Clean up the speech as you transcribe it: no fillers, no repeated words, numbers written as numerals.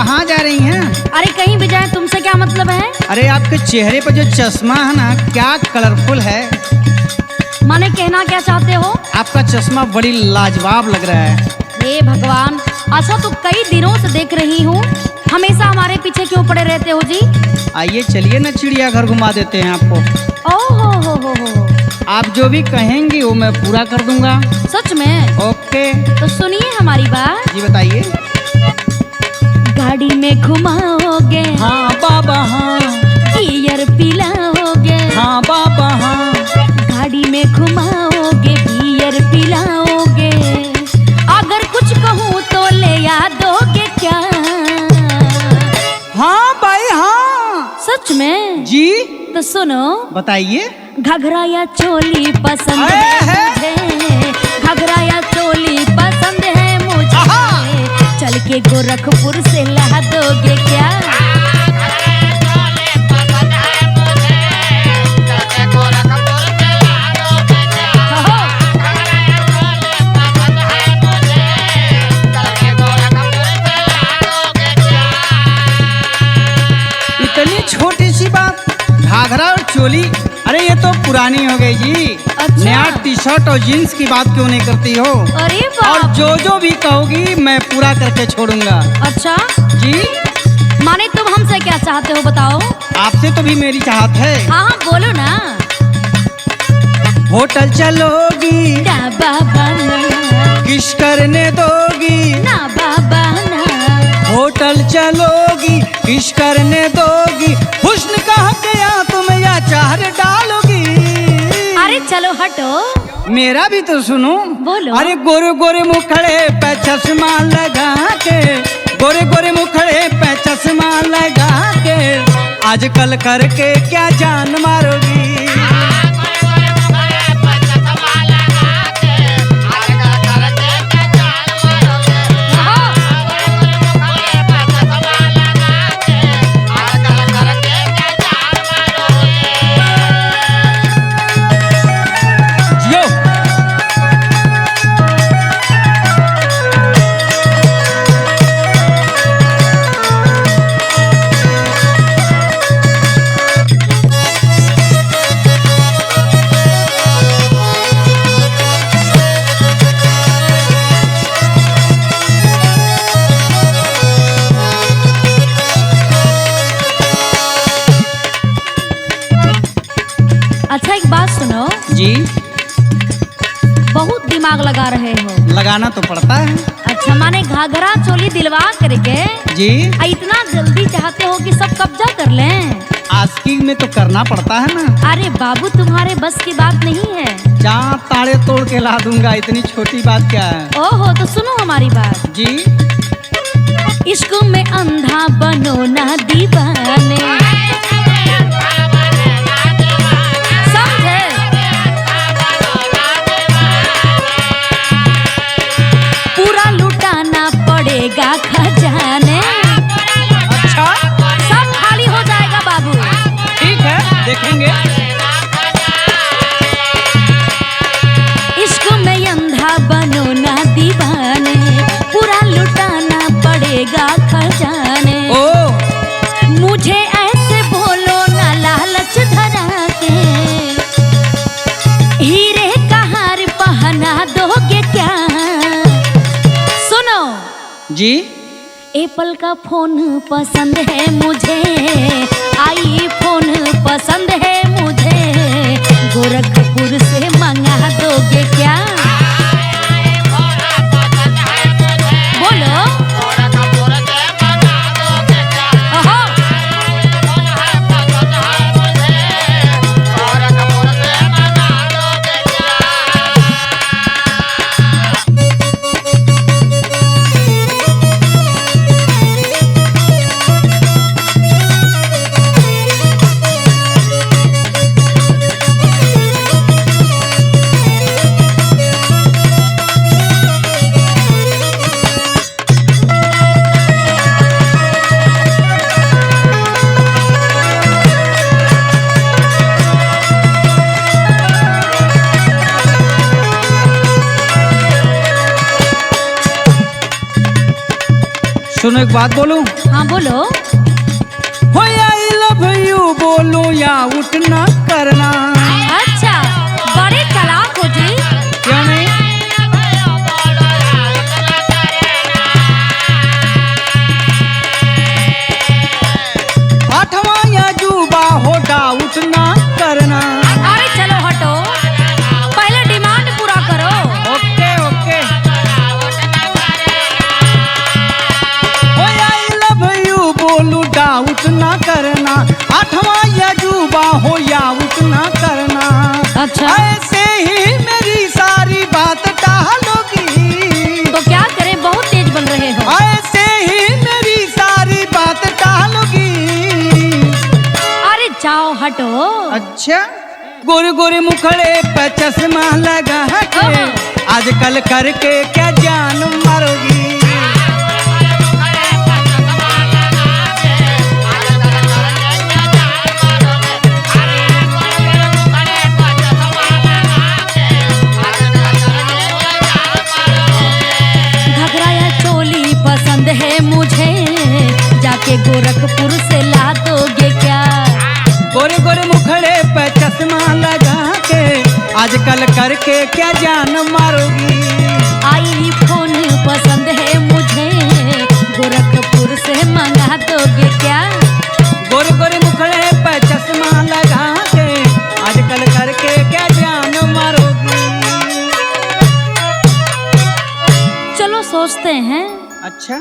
कहाँ जा रही हैं? अरे कहीं भी जाए, तुमसे क्या मतलब है? अरे आपके चेहरे पर जो चश्मा है ना, क्या कलरफुल है। माने कहना क्या चाहते हो? आपका चश्मा बड़ी लाजवाब लग रहा है। हे भगवान, अच्छा तो कई दिनों से देख रही हूँ, हमेशा हमारे पीछे क्यों पड़े रहते हो जी? आइए चलिए ना, चिड़ियाघर घुमा देते हैं आपको। ओहो हो। आप जो भी कहेंगी वो मैं पूरा कर दूंगा। सच में? ओके। तो सुनिए हमारी बात। जी बताइए। गाड़ी में घुमाओगे? हाँ बाबा हाँ। बियर पिलाओगे? हाँ बाबा हाँ। गाड़ी में घुमाओगे, बियर पिलाओगे, अगर कुछ कहूँ तो ले आ दोगे क्या? हाँ भाई हाँ। सच में? जी तो सुनो, बताइए। घघरा या चोली पसंद है मुझे, घघरा या चोली पसंद है मुझे, चल के गोरखपुर से ला दोगे क्या? इतनी छोटी सी बात, घाघरा और चोली, अरे ये तो पुरानी हो गई जी। अच्छा। नया टी शर्ट और जीन्स की बात क्यों नहीं करती हो? अरे और बाप। जो भी कहोगी मैं पूरा करके छोड़ूंगा। अच्छा जी। माने तुम हमसे क्या चाहते हो बताओ? आपसे तो भी मेरी चाहत है। हाँ बोलो ना। होटल चलोगी? ना बाबा ना। किस करने दोगी? ना बाबा ना। होटल चलोगी? किस करने दोगी? हुस्न कहाँ गया तुम या चार डालोगी? अरे चलो हटो। मेरा भी तो सुनो। बोलो। अरे गोरे गोरे मुखड़े पे चश्मा लगा के, गोरे गोरे मुखड़े पे चश्मा लगा के, आजकल करके क्या जान मारोगी? अच्छा एक बात सुनो जी। बहुत दिमाग लगा रहे हो। लगाना तो पड़ता है। अच्छा माने घाघरा चोली दिलवा करके जी। इतना जल्दी चाहते हो कि सब कब्जा कर लें? आस्किंग में तो करना पड़ता है ना। अरे बाबू तुम्हारे बस की बात नहीं है। जहाँ ताड़े तोड़ के ला दूंगा, इतनी छोटी बात क्या है। ओहो तो सुनो हमारी बात। जी। इश्क में अंधा बनो ना दीवाने, समझे? पूरा लुटाना पड़ेगा खजाने। अच्छा सब खाली हो जाएगा बाबू। ठीक है, देखेंगे। इश्क में अंधा बनो ना दीवाने, पूरा लुटाना पड़ेगा खजाने। ओ मुझे ऐसे बोलो ना लालच धरा के, हीरे का हार पहना दोगे क्या? सुनो जी। एप्पल का फोन पसंद है मुझे, आईफोन पसंद है मुझे, गोरखपुर से मंगा दोगे क्या? बोलो। ओहो। सुनो एक बात बोलूं, हाँ बोलो। हो आई लव यू बोलूं या उठना करना? अच्छा, बड़े चालाक हो जी। क्यों नहीं? आठवां या जुबा हो डाउट ना करना। अरे चलो हटो, पहले डिमांड पूरा करो। ओके ओके। हो आई लव यू बोलूं डाउट ना करना, आठवां या जुबा हो या उठ ना करना। अच्छा, ऐसे ही मेरी सारी बात टालोगी, तो क्या करें, बहुत तेज बन रहे हो। ऐसे ही मेरी सारी बात टालोगी। अरे जाओ हटो। अच्छा, गोरे गोरे मुखड़े पे चश्मा लगा के आजकल करके क्या जान मारोगी? घघरा या चोली पसंद है मुझे, जाके गोरखपुर से ला दोगे क्या? गोरे गोरे मुखड़े पे चश्मा लगा के आजकल करके क्या जान मारोगी? आईफोन पसंद है मुझे, गोरखपुर से मंगा दोगे क्या? गोरे गोरे मुखड़े पे चश्मा लगा के आजकल करके क्या जान मारोगी? चलो सोचते हैं। अच्छा।